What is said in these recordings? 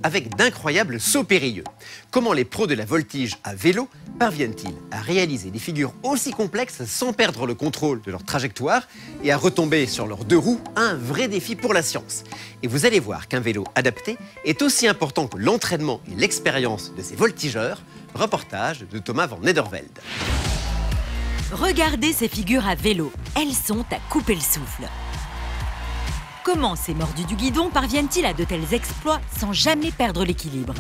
avec d'incroyables sauts périlleux. Comment les pros de la voltige à vélo parviennent-ils à réaliser des figures aussi complexes sans perdre le contrôle de leur trajectoire et à retomber sur leurs deux roues? Un vrai défi pour la science. Et vous allez voir qu'un vélo adapté est aussi important que l'entraînement et l'expérience de ces voltigeurs. Reportage de Thomas van Nedervelde. Regardez ces figures à vélo. Elles sont à couper le souffle. Comment ces mordus du guidon parviennent-ils à de tels exploits sans jamais perdre l'équilibre?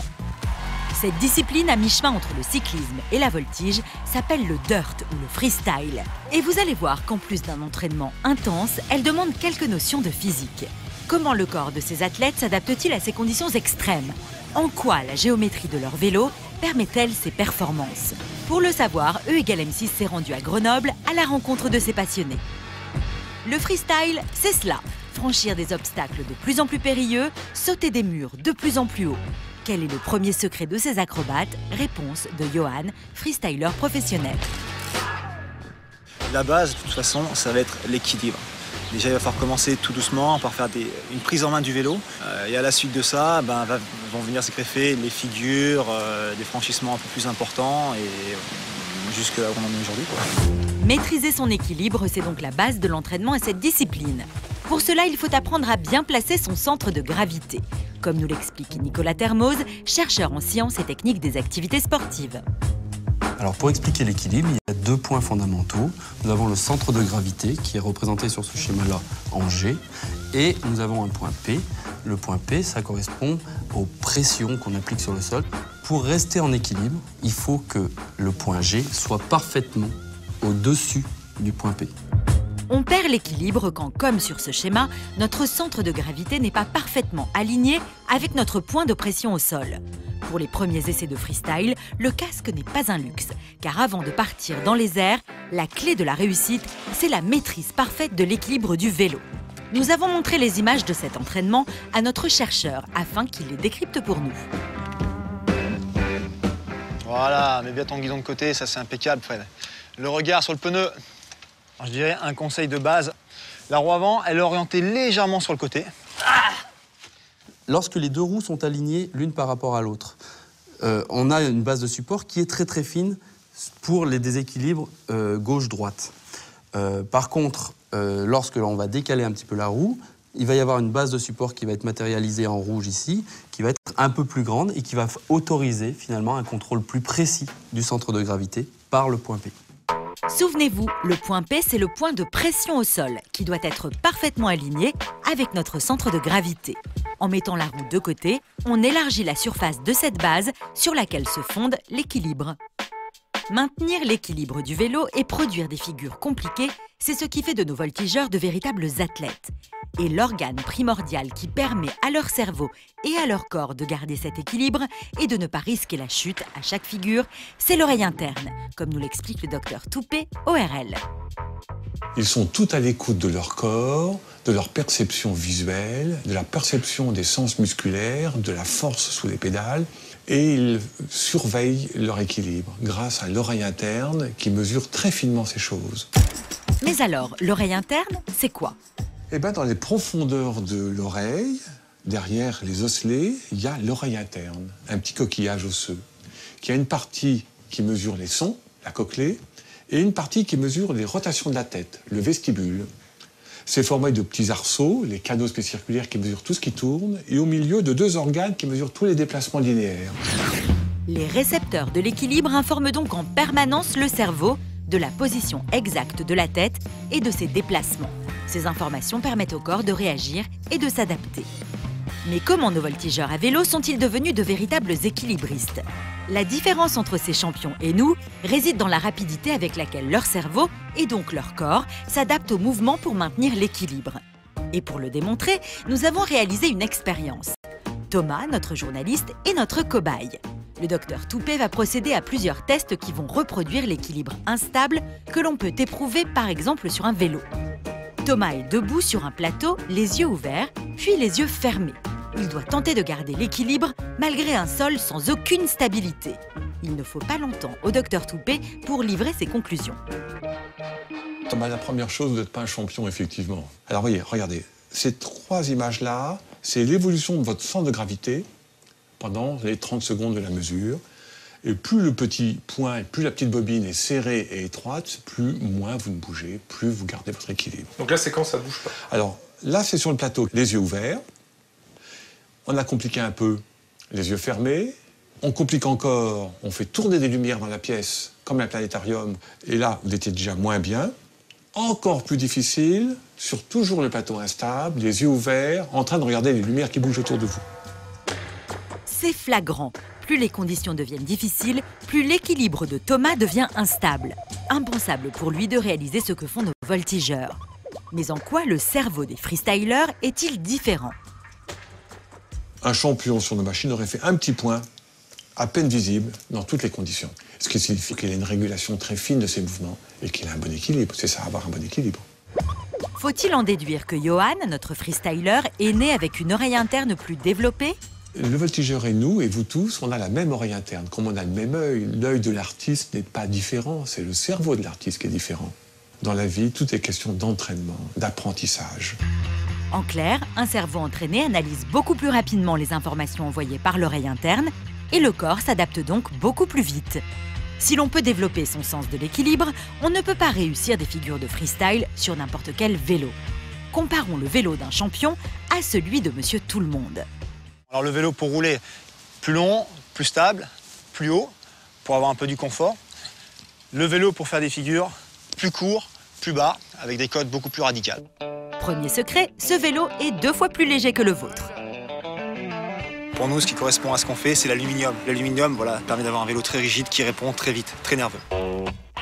Cette discipline à mi-chemin entre le cyclisme et la voltige s'appelle le dirt ou le freestyle. Et vous allez voir qu'en plus d'un entraînement intense, elle demande quelques notions de physique. Comment le corps de ces athlètes s'adapte-t-il à ces conditions extrêmes? En quoi la géométrie de leur vélo permet-elle ces performances? Pour le savoir, E=M6 s'est rendu à Grenoble à la rencontre de ces passionnés. Le freestyle, c'est cela. Franchir des obstacles de plus en plus périlleux, sauter des murs de plus en plus haut. Quel est le premier secret de ces acrobates? Réponse de Johan, freestyler professionnel. La base, de toute façon, ça va être l'équilibre. Déjà, il va falloir commencer tout doucement par faire une prise en main du vélo. Et à la suite de ça, vont venir se greffer les figures, des franchissements un peu plus importants et jusqu'à là où on en est aujourd'hui, quoi. Maîtriser son équilibre, c'est donc la base de l'entraînement à cette discipline. Pour cela, il faut apprendre à bien placer son centre de gravité, comme nous l'explique Nicolas Termoz, chercheur en sciences et techniques des activités sportives. Alors pour expliquer l'équilibre, il y a deux points fondamentaux. Nous avons le centre de gravité qui est représenté sur ce schéma-là en G et nous avons un point P. Le point P, ça correspond aux pressions qu'on applique sur le sol. Pour rester en équilibre, il faut que le point G soit parfaitement au-dessus du point P. On perd l'équilibre quand, comme sur ce schéma, notre centre de gravité n'est pas parfaitement aligné avec notre point de pression au sol. Pour les premiers essais de freestyle, le casque n'est pas un luxe, car avant de partir dans les airs, la clé de la réussite, c'est la maîtrise parfaite de l'équilibre du vélo. Nous avons montré les images de cet entraînement à notre chercheur afin qu'il les décrypte pour nous. Voilà, mets bien ton guidon de côté, ça c'est impeccable, Fred. Le regard sur le pneu. Alors, je dirais un conseil de base, la roue avant, elle est orientée légèrement sur le côté. Lorsque les deux roues sont alignées l'une par rapport à l'autre, on a une base de support qui est très très fine pour les déséquilibres gauche-droite. Par contre, lorsque l'on va décaler un petit peu la roue, il va y avoir une base de support qui va être matérialisée en rouge ici, qui va être un peu plus grande et qui va autoriser finalement un contrôle plus précis du centre de gravité par le point P. Souvenez-vous, le point P, c'est le point de pression au sol, qui doit être parfaitement aligné avec notre centre de gravité. En mettant la roue de côté, on élargit la surface de cette base sur laquelle se fonde l'équilibre. Maintenir l'équilibre du vélo et produire des figures compliquées, c'est ce qui fait de nos voltigeurs de véritables athlètes. Et l'organe primordial qui permet à leur cerveau et à leur corps de garder cet équilibre et de ne pas risquer la chute à chaque figure, c'est l'oreille interne, comme nous l'explique le docteur Toupé, ORL. Ils sont tout à l'écoute de leur corps, de leur perception visuelle, de la perception des sens musculaires, de la force sous les pédales. Et ils surveillent leur équilibre grâce à l'oreille interne qui mesure très finement ces choses. Mais alors, l'oreille interne, c'est quoi? Eh bien, dans les profondeurs de l'oreille, derrière les osselets, il y a l'oreille interne, un petit coquillage osseux, qui a une partie qui mesure les sons, la cochlée, et une partie qui mesure les rotations de la tête, le vestibule. C'est formé de petits arceaux, les canaux spécirculaires qui mesurent tout ce qui tourne, et au milieu de deux organes qui mesurent tous les déplacements linéaires. Les récepteurs de l'équilibre informent donc en permanence le cerveau de la position exacte de la tête et de ses déplacements. Ces informations permettent au corps de réagir et de s'adapter. Mais comment nos voltigeurs à vélo sont-ils devenus de véritables équilibristes? La différence entre ces champions et nous réside dans la rapidité avec laquelle leur cerveau, et donc leur corps, s'adaptent au mouvement pour maintenir l'équilibre. Et pour le démontrer, nous avons réalisé une expérience. Thomas, notre journaliste, est notre cobaye. Le docteur Toupé va procéder à plusieurs tests qui vont reproduire l'équilibre instable que l'on peut éprouver par exemple sur un vélo. Thomas est debout sur un plateau, les yeux ouverts, puis les yeux fermés. Il doit tenter de garder l'équilibre malgré un sol sans aucune stabilité. Il ne faut pas longtemps au docteur Toupé pour livrer ses conclusions. Thomas, la première chose, vous n'êtes pas un champion, effectivement. Alors voyez, regardez, ces trois images-là, c'est l'évolution de votre centre de gravité pendant les 30 secondes de la mesure. Et plus le petit point, plus la petite bobine est serrée et étroite, moins vous ne bougez, plus vous gardez votre équilibre. Donc là, c'est quand ça ne bouge pas? Alors là, c'est sur le plateau, les yeux ouverts. On a compliqué un peu, les yeux fermés. On complique encore, on fait tourner des lumières dans la pièce, comme un planétarium. Et là, vous étiez déjà moins bien. Encore plus difficile, sur toujours le plateau instable, les yeux ouverts, en train de regarder les lumières qui bougent autour de vous. C'est flagrant. Plus les conditions deviennent difficiles, plus l'équilibre de Thomas devient instable. Impensable pour lui de réaliser ce que font nos voltigeurs. Mais en quoi le cerveau des freestylers est-il différent? Un champion sur nos machines aurait fait un petit point, à peine visible, dans toutes les conditions. Ce qui signifie qu'il a une régulation très fine de ses mouvements et qu'il a un bon équilibre. C'est ça, avoir un bon équilibre. Faut-il en déduire que Johan, notre freestyler, est né avec une oreille interne plus développée? Le voltigeur et nous, et vous tous, on a la même oreille interne. Comme on a le même œil, l'œil de l'artiste n'est pas différent. C'est le cerveau de l'artiste qui est différent. Dans la vie, tout est question d'entraînement, d'apprentissage. En clair, un cerveau entraîné analyse beaucoup plus rapidement les informations envoyées par l'oreille interne et le corps s'adapte donc beaucoup plus vite. Si l'on peut développer son sens de l'équilibre, on ne peut pas réussir des figures de freestyle sur n'importe quel vélo. Comparons le vélo d'un champion à celui de Monsieur Tout-le-Monde. Alors le vélo pour rouler, plus long, plus stable, plus haut, pour avoir un peu du confort. Le vélo pour faire des figures, plus court, plus bas, avec des codes beaucoup plus radicales. Premier secret, ce vélo est 2 fois plus léger que le vôtre. Pour nous, ce qui correspond à ce qu'on fait, c'est l'aluminium. L'aluminium, voilà, permet d'avoir un vélo très rigide qui répond très vite, très nerveux.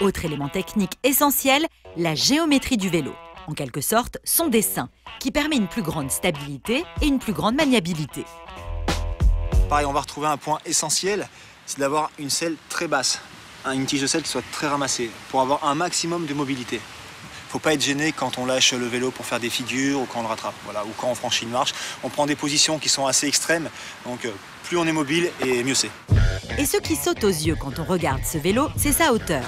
Autre élément technique essentiel, la géométrie du vélo. En quelque sorte, son dessin, qui permet une plus grande stabilité et une plus grande maniabilité. Pareil, on va retrouver un point essentiel, c'est d'avoir une selle très basse, une tige de selle qui soit très ramassée, pour avoir un maximum de mobilité. Il ne faut pas être gêné quand on lâche le vélo pour faire des figures ou quand on le rattrape, voilà, ou quand on franchit une marche. On prend des positions qui sont assez extrêmes, donc plus on est mobile et mieux c'est. Et ce qui saute aux yeux quand on regarde ce vélo, c'est sa hauteur.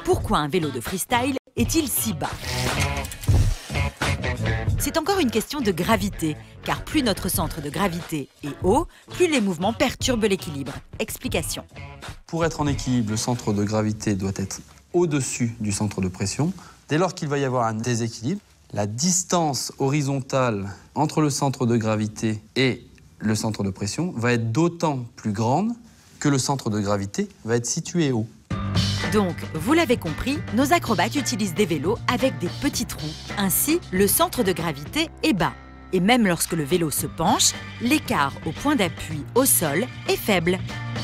Pourquoi un vélo de freestyle est-il si bas? C'est encore une question de gravité, car plus notre centre de gravité est haut, plus les mouvements perturbent l'équilibre. Explication. Pour être en équilibre, le centre de gravité doit être au-dessus du centre de pression. Dès lors qu'il va y avoir un déséquilibre, la distance horizontale entre le centre de gravité et le centre de pression va être d'autant plus grande que le centre de gravité va être situé haut. Donc, vous l'avez compris, nos acrobates utilisent des vélos avec des petits trous. Ainsi, le centre de gravité est bas. Et même lorsque le vélo se penche, l'écart au point d'appui au sol est faible.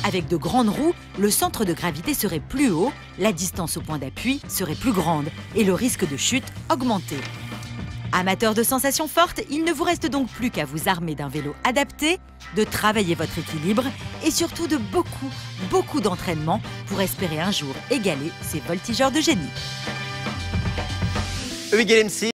Avec de grandes roues, le centre de gravité serait plus haut, la distance au point d'appui serait plus grande et le risque de chute augmenté. Amateurs de sensations fortes, il ne vous reste donc plus qu'à vous armer d'un vélo adapté, de travailler votre équilibre et surtout de beaucoup d'entraînement pour espérer un jour égaler ces voltigeurs de génie. EIGLE MC